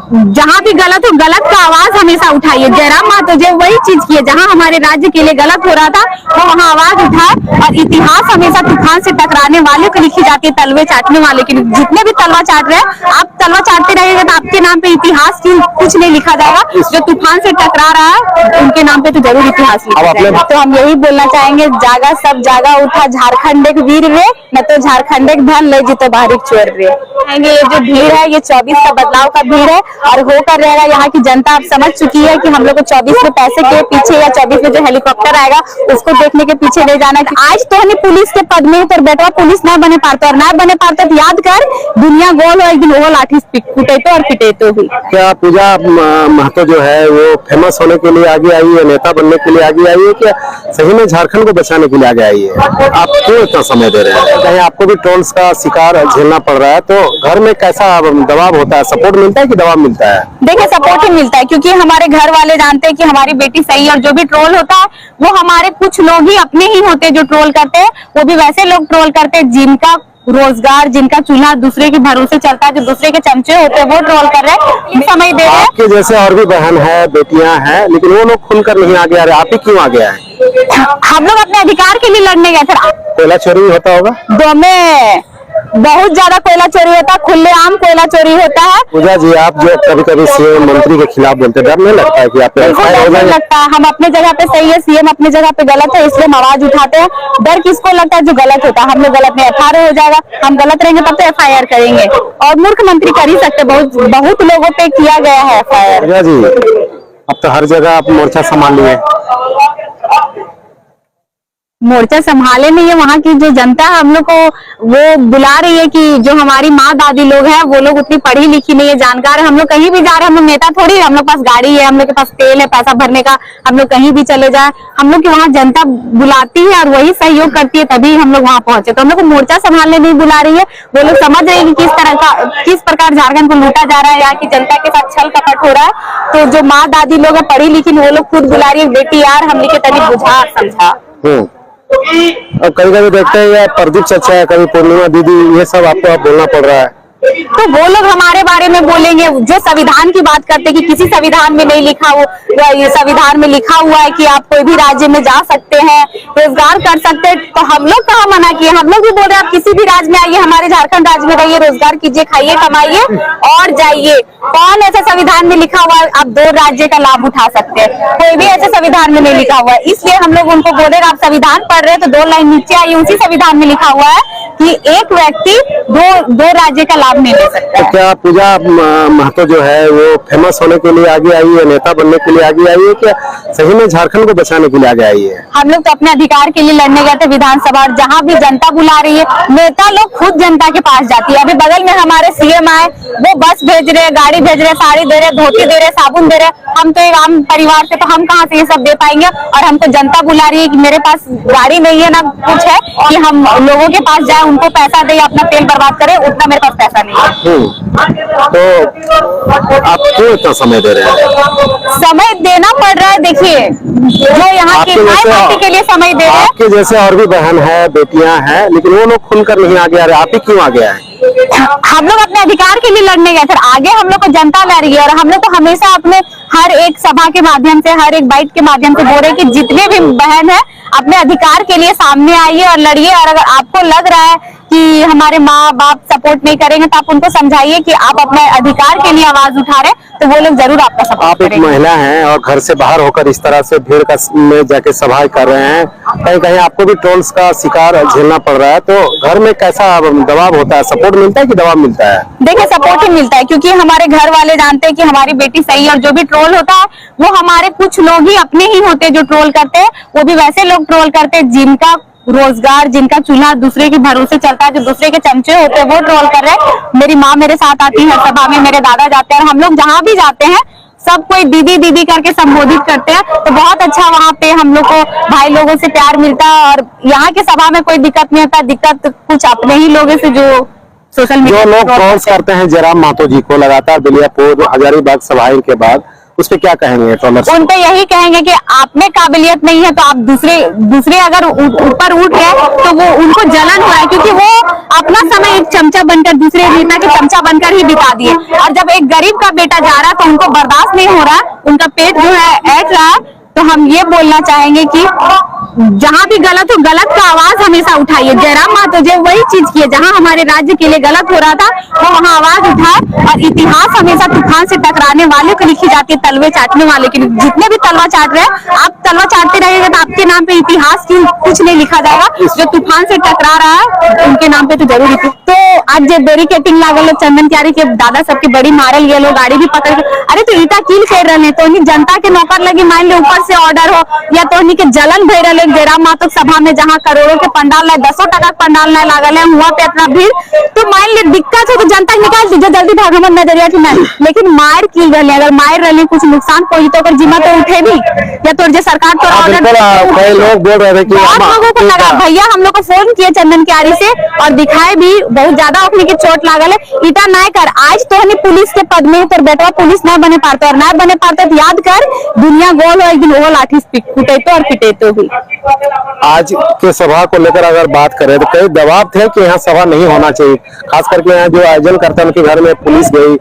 जहाँ भी गलत हो, गलत का आवाज हमेशा उठाइए। जयराम महतो जो वही चीज किए, जहाँ हमारे राज्य के लिए गलत हो रहा था वो वहाँ आवाज उठाए। और इतिहास हमेशा तूफान से टकराने वाले को लिखी जाती है, तलवे चाटने वाले की। जितने भी तलवा चाट रहे हैं, आप तलवा चाटते रहिएगा तो आपके नाम पे इतिहास की कुछ नहीं लिखा जाएगा। जो तूफान से टकरा रहा है उनके नाम पे तो जरूर इतिहास लिखा जाएगा। तो हम यही बोलना चाहेंगे, जागा सब जागा उठा, झारखंड एक वीर रे, न तो झारखंड एक धन ले जीतो बाहरी चोर रे। ये जो भीड़ है ये 24 का बदलाव का भीड़ है और होकर रहेगा। यहाँ की जनता अब समझ चुकी है कि हम लोग को 24 में पैसे के पीछे या 24 में जो हेलीकॉप्टर आएगा उसको देखने के पीछे नहीं जाना। आज तो हमें पुलिस के पद में तो बेटा पुलिस ना बने पाता और ना बने पाता तो याद कर दुनिया गोल हो, एक दिन वो लाठी कुटे तो और पिटे तो भी। क्या पूजा महतो जो है वो फेमस होने के लिए आगे आई है, नेता बनने के लिए आगे आई है, क्या सही में झारखंड को बचाने के लिए आगे आई है? आप क्यों इतना समय दे रहे हैं? कहीं आपको भी ट्रोल्स का शिकार झेलना पड़ रहा है तो घर में कैसा दबाव होता है? सपोर्ट मिलता है कि दबाव मिलता है? देखिए सपोर्ट ही मिलता है, क्योंकि हमारे घर वाले जानते हैं कि हमारी बेटी सही है। और जो भी ट्रोल होता है वो हमारे कुछ लोग ही अपने ही होते हैं जो ट्रोल करते हैं। वो भी वैसे लोग ट्रोल करते हैं जिनका रोजगार, जिनका चूल्हा दूसरे के भरोसे चलता है, जो दूसरे के चमचे होते हैं वो ट्रोल कर रहे हैं, समय दे रहे हैं। आपके जैसे और भी बहन है, बेटियां हैं, लेकिन वो लोग खुलकर नहीं आगे आ रहे, आप ही क्यों आगे आए? हम लोग अपने अधिकार के लिए लड़ने गए थे। कोयला चोरी होता होगा? दो में बहुत ज्यादा कोयला चोरी होता है, खुलेआम कोयला चोरी होता है। पूजा जी, आप जो कभी कभी सीएम मंत्री के खिलाफ बोलते हैं, डर नहीं लगता है कि आप नहीं लगता? हम अपने जगह पे सही है, सीएम अपने जगह पे गलत है, इसलिए हम आवाज उठाते हैं। डर किसको लगता है? जो गलत होता है। हम लोग गलत नहीं, FIR हो जाएगा। हम गलत रहेंगे तब तो FIR करेंगे और मुख्यमंत्री कर ही सकते। बहुत लोगों पे किया गया है FIR। पूजा जी, अब तो हर जगह आप मोर्चा संभाल लिए। मोर्चा संभाले नहीं है, वहाँ की जो जनता है हम लोग को वो बुला रही है कि जो हमारी माँ दादी लोग हैं वो लोग उतनी पढ़ी लिखी नहीं है, जानकार है। हम लोग कहीं भी जा रहे हैं, हम लोग नेता थोड़ी, हम लोग पास गाड़ी है, हम लोग के पास तेल है, पैसा भरने का, हम लोग कहीं भी चले जाए। हम लोग की वहाँ जनता बुलाती है और वही सहयोग करती है, तभी हम लोग वहाँ पहुंचे। तो हम लोग को मोर्चा संभालने नहीं बुला रही है। वो लोग समझ रहे हैं कि किस प्रकार झारखंड को लूटा जा रहा है, यहाँ की जनता के साथ छल कपट हो रहा है। तो जो माँ दादी लोग है पढ़ी लिखी, वो लोग खुद बुला रही है, बेटी यार हम लिखे तनी बुझा समझा। अब कभी कभी देखते हैं या प्रदीप चाचा है, कभी पूर्णिमा दीदी, ये सब आपको बोलना पड़ रहा है। तो वो लोग हमारे बारे में बोलेंगे जो संविधान की बात करते हैं कि किसी संविधान में नहीं लिखा हो, ये संविधान में लिखा हुआ है कि आप कोई भी राज्य में जा सकते हैं, रोजगार कर सकते हैं। तो हम लोग कहाँ मना किए? हम लोग भी बोल रहे हैं आप किसी भी राज्य में आइए, हमारे झारखंड राज्य में रहिए, रोजगार कीजिए, खाइए, कमाइए और जाइए। कौन ऐसा संविधान में लिखा हुआ है आप 2 राज्य का लाभ उठा सकते हैं? कोई भी ऐसे संविधान में नहीं लिखा हुआ है। इसलिए हम लोग उनको बोले आप संविधान पढ़ रहे हैं तो 2 लाइन नीचे आइए, उसी संविधान में लिखा हुआ है कि एक व्यक्ति दो राज्य का लाभ नहीं ले सकता। तो क्या पूजा महतो जो है वो फेमस होने के लिए आगे आई है, नेता बनने के लिए आगे आई है, क्या सही में झारखंड को बचाने के लिए आगे आई है? हम लोग तो अपने अधिकार के लिए लड़ने गए थे विधानसभा, और जहाँ भी जनता बुला रही है, नेता लोग खुद जनता के पास जाती है। अभी बगल में हमारे सीएम आए, वो बस भेज रहे, गाड़ी भेज रहे, साड़ी दे रहे, धोती दे रहे, साबुन दे रहे। हम तो एक आम परिवार से, तो हम कहाँ से ये सब दे पाएंगे? और हमको जनता बुला रही है कि मेरे पास गाड़ी नहीं है ना कुछ है कि हम लोगों के पास जाए, उनको पैसा दे, अपना तेल बर्बाद करे, उतना मेरे पास पैसा नहीं है। तो आप क्यों इतना समय दे रहे हैं? समय देना पड़ रहा है। देखिए जो यहाँ की पार्टी के लिए समय दे रहे हैं। आपके जैसे और भी बहन है, बेटियां हैं, लेकिन वो लोग खुलकर नहीं आगे आ रहे, आप ही क्यों आगे आए? हम लोग अपने अधिकार के लिए लड़ने गए थे, आगे हम लोग को जनता लड़ रही है। और हम लोग तो हमेशा अपने हर एक सभा के माध्यम से, हर एक बाइट के माध्यम से बोल रहे कि जितने भी बहन है अपने अधिकार के लिए सामने आइए और लड़िए। और अगर आपको लग रहा है कि हमारे माँ बाप सपोर्ट नहीं करेंगे तो आप उनको समझाइए कि आप अपने अधिकार के लिए आवाज उठा रहे, तो वो लोग जरूर आपका सपोर्ट आप एक महिला हैं और घर से बाहर होकर इस तरह से भीड़ का में जाके सभा कर रहे हैं, कहीं कहीं आपको भी ट्रोल्स का शिकार झेलना पड़ रहा है, तो घर में कैसा दबाव होता है? सपोर्ट मिलता है कि दबाव मिलता है? देखिए सपोर्ट ही मिलता है, क्योंकि हमारे घर वाले जानते हैं कि हमारी बेटी सही है। और जो भी ट्रोल होता है वो हमारे कुछ लोग ही अपने ही होते हैं जो ट्रोल करते हैं। वो भी वैसे लोग ट्रोल करते हैं जिनका रोजगार, जिनका चूल्हा दूसरे के भरोसे चलता है, जो दूसरे के चमचे होते हैं वो ट्रोल कर रहे हैं। मेरी माँ मेरे साथ आती है सभा में, मेरे दादा जाते हैं, और हम लोग जहाँ भी जाते हैं सब कोई दीदी दीदी करके संबोधित करते हैं। तो बहुत अच्छा वहाँ पे हम लोग को भाई लोगों से प्यार मिलता है। और यहाँ के सभा में कोई दिक्कत नहीं होता, दिक्कत कुछ अपने ही लोगों से जो सोशल मीडिया जो लोग ट्रोल्स करते हैं जयराम महतो जी को लगातार, बिलियापुर, हजारीबाग सभाएं के बाद उस पे क्या कहेंगे ट्रोलर्स? उन पे यही कहेंगे कि आप में काबिलियत नहीं है तो आप दूसरे अगर ऊपर उठ गए तो वो उनको जलन हुआ है, क्योंकि वो अपना समय एक चमचा बनकर दूसरे नेता के चमचा बनकर ही बिता दिए। और जब एक गरीब का बेटा जा रहा तो उनको बर्दाश्त नहीं हो रहा, उनका पेट जो है ऐट रहा। तो हम ये बोलना चाहेंगे कि जहाँ भी गलत हो, गलत का आवाज हमेशा उठाइए। जयराम महतो जो वही चीज किए, जहाँ हमारे राज्य के लिए गलत हो रहा था वो वहाँ आवाज उठाए। और इतिहास हमेशा तूफान से टकराने वाले को लिखी जाती है, तलवे चाटने वाले के लिए। जितने भी तलवा चाट रहे हैं, आप तलवा चाटते रहिएगा तो आपके नाम पे इतिहास की कुछ नहीं लिखा जाएगा। जो तूफान से टकरा रहा है उनके नाम पे तो जरूर लिखी। तो आज जो बैरिकेटिंग लागल चंदन क्यारी के दादा सबके बड़ी मारल गए, लोग गाड़ी भी पकड़ के, अरे तो ईटा कील कर रहे हैं तो जनता के नौकर लगी, मान लो ऊपर से ऑर्डर हो या तो के जलन भय रहे। जयराम महतो सभा में जहाँ करोड़ों के पंडाल है, 10 टका पंडाल नहीं लागल है, हुआ पे इतना भीड़, तो मान ली दिक्कत हो तो जनता निकाल दीजिए, जल्दी भाग हमर नजरिया की नहीं। लेकिन मार कील रही, अगर मार रही कुछ नुकसान पहुंची तो जिम्मा तो उठे भी, या तो जो सरकार तो कई लोग बोल रहे थे कि बहुत लोगों को लगा। भैया हम लोग को फोन किए चंदन क्यारी से और दिखाए भी, बहुत ज्यादा अपने की चोट लागल है। ईटा नहीं कर, आज तो हमें पुलिस के पद में तो बेटवा पुलिस नहीं बने पाते, और नहीं बने पाते तो याद कर दुनिया गोल हो, एक दिन वो लाठी कुटे तो और पिटे तो भी। आज के सभा को लेकर अगर बात करें तो कई दबाव थे कि यहाँ सभा नहीं होना चाहिए, खास करके यहाँ जो आयोजन करते हैं उनके घर में पुलिस गई,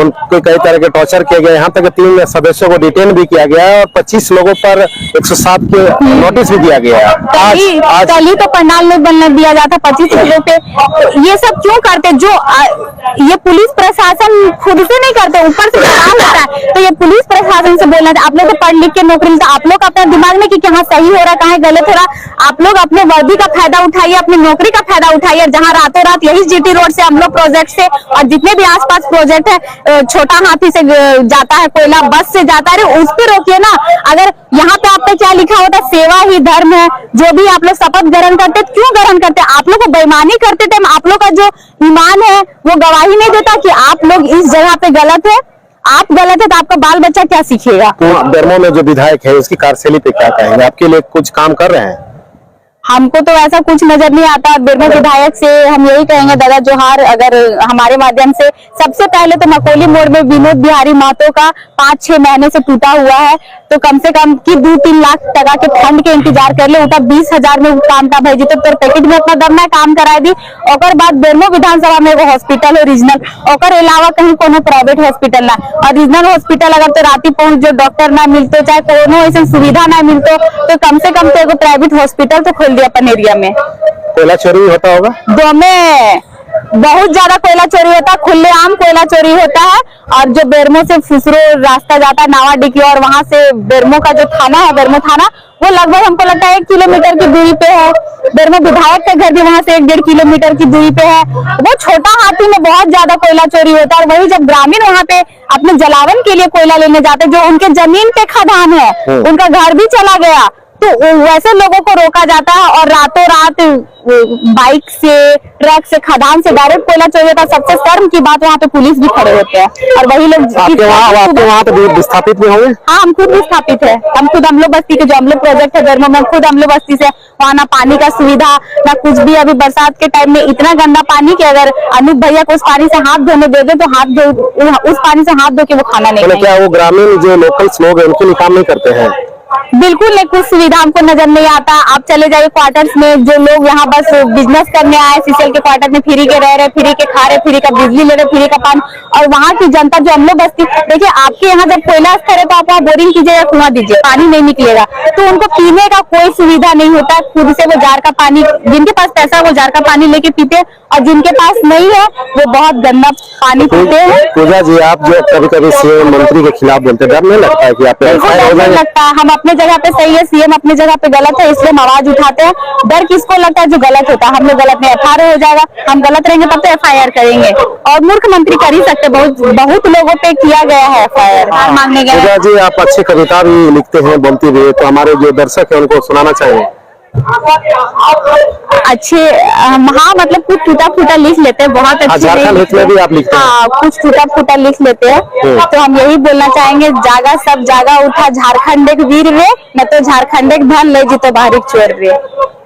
उनको कई तरह के टॉर्चर किए गए। यहाँ तक 3 सदस्यों को डिटेन भी किया गया है और 25 लोगों पर 107 के नोटिस भी दिया गया है। आज कल ही तो पंडाल नहीं बनने दिया जाता 25 लोगों पे। तो ये सब क्यों करते? जो ये पुलिस प्रशासन खुद से नहीं करते, ऊपर से दबाव होता है। तो ये पुलिस प्रशासन से बोलना था, आप लोग को पढ़ लिख के नौकरी मिलता, आप लोग अपने दिमाग में कि कहाँ सही हो रहा है कहाँ गलत हो रहा, आप लोग अपने वर्दी का फायदा उठाइए, अपनी नौकरी का फायदा उठाइए। जहाँ रातों रात यही जीटी रोड से हम लोग प्रोजेक्ट से और जितने भी आसपास प्रोजेक्ट है, छोटा हाथी से जाता है कोयला, बस से जाता है, उस पर रोकिए ना। अगर यहाँ पे आप पे क्या लिखा होता, सेवा ही धर्म है, जो भी आप लोग शपथ ग्रहण करते, क्यों ग्रहण करते? आप लोग को बेईमानी करते थे, आप लोग का जो ईमान है वो गवाही नहीं देता कि आप लोग इस जगह पे गलत है। आप गलत है तो आपका बाल बच्चा क्या सीखेगा? बेरमो में जो विधायक है उसकी कार्यशैली पे क्या कहेंगे? आपके लिए कुछ काम कर रहे हैं? हमको तो ऐसा कुछ नजर नहीं आता। बेरमो विधायक से हम यही कहेंगे, दादा जोहार, अगर हमारे माध्यम से सबसे पहले तो मकोली मोड़ में विनोद बिहारी महतो का 5-6 महीने से टूटा हुआ है, तो कम से कम की 2-3 लाख टका के फंड के इंतजार कर ले, उठा 20,000 में काम का भेजी तो पैकेट में अपना दम काम कराए दी। और बाद बेरमो विधानसभा में वो हॉस्पिटल है रीजनल, और अलावा कहीं कोनो प्राइवेट हॉस्पिटल ना, और रीजनल हॉस्पिटल अगर तो राती पहुंच जो डॉक्टर ना मिलते, चाहे कोनो ऐसा सुविधा ना मिलते, तो कम से कम तो प्राइवेट हॉस्पिटल तो खोल दिया अपन एरिया में। कोयला चोरी होता होगा? दो में बहुत ज्यादा कोयला चोरी होता है, खुलेआम कोयला चोरी होता है। और जो बेरमो से फुसरो रास्ता जाता है नावाडी की, और वहां से बेरमो का जो थाना है, बेरमो थाना, वो लगभग हमको लगता है 1 किलोमीटर की दूरी पे है। बेरमो विधायक का घर भी वहां से 1-1.5 किलोमीटर की दूरी पे है। वो छोटा हाथी में बहुत ज्यादा कोयला चोरी होता है। और वही जब ग्रामीण वहां पे अपने जलावन के लिए कोयला लेने जाते, जो उनके जमीन पे खदान है, उनका घर भी चला गया, तो वैसे लोगों को रोका जाता है। और रातों रात बाइक से, ट्रक से, खदान से डायरेक्ट कोयला चोरी होता है। सबसे शर्म की बात, वहाँ पे पुलिस भी खड़े होते हैं, और वही लोग आपके वहाँ पे विस्थापित भी होंगे? हाँ, हम खुद विस्थापित है। हम खुद अमलो बस्ती के जो अमलो प्रोजेक्ट है बेरमो में, खुद अमलो बस्ती से, वहाँ ना पानी का सुविधा ना कुछ भी। अभी बरसात के टाइम में इतना गंदा पानी कि अगर अनूप भैया को उस पानी से हाथ धोने दे दे तो उस पानी से हाथ धो के वो खाना नहीं खाएंगे। क्या वो ग्रामीण जो लोकल लोग है उनके लिए काम नहीं करते हैं? बिल्कुल नहीं, कुछ सुविधा हमको नजर नहीं आता। आप चले जाइए क्वार्टर्स में, जो लोग यहाँ बस बिजनेस करने आए, सीसीएल के क्वार्टर में फ्री के रह रहे, फ्री के खा रहे, फ्री का बिजली ले रहे, फ्री का पानी। और वहाँ की जनता जो हम लोग बस्ती, देखिए आपके यहाँ जब कोयला स्तर है तो आप वहाँ बोरिंग कीजिए या कुआं दीजिए, पानी नहीं निकलेगा। तो उनको पीने का कोई सुविधा नहीं होता, खुद से वो जार का पानी, जिनके पास पैसा वो जार का पानी लेके पीते, और जिनके पास नहीं है वो बहुत गंदा पानी पीते हैं। पूजा जी, आप जो कभी-कभी सीएम मंत्री के खिलाफ बोलते, डर नहीं लगता है कि आप लगता है? हम अपने जगह पे सही है, सीएम अपने जगह पे गलत है, इसलिए हम आवाज उठाते हैं। डर किसको लगता है? जो गलत होता है। हम लोग गलत नहीं, FIR हो जाएगा, हम गलत रहेंगे तब तो FIR करेंगे। और मूर्ख मंत्री कर ही सकते, बहुत लोगों पे किया गया है FIR मांगने गए। पूजा जी, आप अच्छी कविता भी लिखते हैं, बोलती भी, तो हमारे जो दर्शक है उनको सुनाना चाहिए। अच्छे हाँ, मतलब कुछ टूटा फूटा लिख लेते हैं, बहुत अच्छे नहीं भी आप लिखते हैं? हाँ, कुछ टूटा फूटा लिख लेते हैं। तो हम यही बोलना चाहेंगे, जागा सब जागा उठा झारखंड एक वीर रे, न तो झारखंड एक धन ले जी तो बाहरी चोर रे।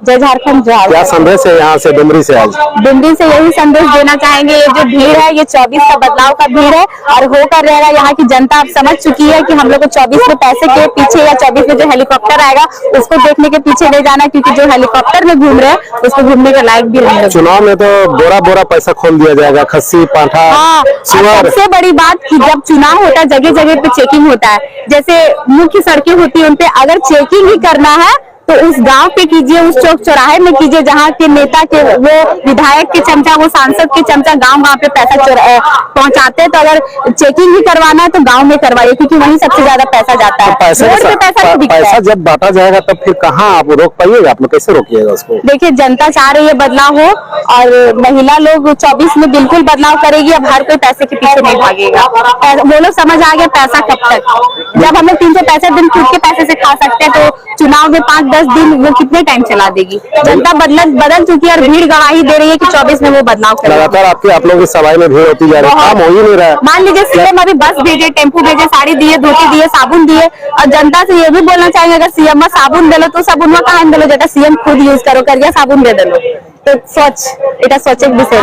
जय झारखंड जय क्या संदेश है यहाँ से डुमरी से आज? डुमरी से यही संदेश देना चाहेंगे, ये जो भीड़ है ये 24 का बदलाव का भीड़ है और होकर रहेगा। यहाँ की जनता अब समझ चुकी है कि हम लोग को 24 में पैसे के पीछे या 24 में जो हेलीकॉप्टर आएगा उसको देखने के पीछे नहीं जाना, क्योंकि जो हेलीकॉप्टर में घूम रहे हैं उसको घूमने का लायक भी नहीं है। चुनाव में तो बोरा बोरा पैसा खोल दिया जाएगा, खस्सी पाठा हाँ, और सुअर। सबसे बड़ी बात कि जब चुनाव होता है जगह जगह पे चेकिंग होता है। जैसे मुख्य सड़कें होती है उन पे अगर चेकिंग ही करना है तो उस गांव पे कीजिए, उस चौक चौराहे में कीजिए जहाँ के नेता के वो विधायक के चमचा, वो सांसद के चमचा गांव पे पैसा पहुंचाते हैं। तो अगर चेकिंग ही करवाना है तो गांव में करवाइए, क्योंकि वहीं सबसे ज्यादा पैसा जाता है। रोड पे पैसा नहीं दिखता है। पैसा जब बांटा जाएगा तब फिर कहाँ आप रोक पाइएगा? आप लोग कैसे रोकिएगा उसको? देखिए, जनता चाह रही है बदलाव हो और महिला लोग 24 में बिल्कुल बदलाव करेगी। अब हर कोई पैसे के पीछे नहीं भागेगा। वो लोग समझ आ गया पैसा कब तक। जब हम लोग 365 दिन खुद के पैसे से खा सकते हैं तो चुनाव में 5-10 दिन वो कितने टाइम चला देगी? जनता बदल चुकी है और भीड़ गवाही दे रही है कि 24 में वो बदलाव करेगी। लगातार आप लोगों की सभाएं में भीड़ होती जा रही है, काम हो ही नहीं रहा है। मान लीजिए सीएम अभी बस भेजे, टेम्पू भेजे, साड़ी दिए, धोती दिए, साबुन दिए, और जनता से ये भी बोलना चाहेंगे अगर सीएम में साबुन दे लो तो साबुन कहाँ दे लो, जेटा सीएम खुद यूज करो करिया साबुन दे दो। तो स्वच्छ, এটা स्वच्छ विषय।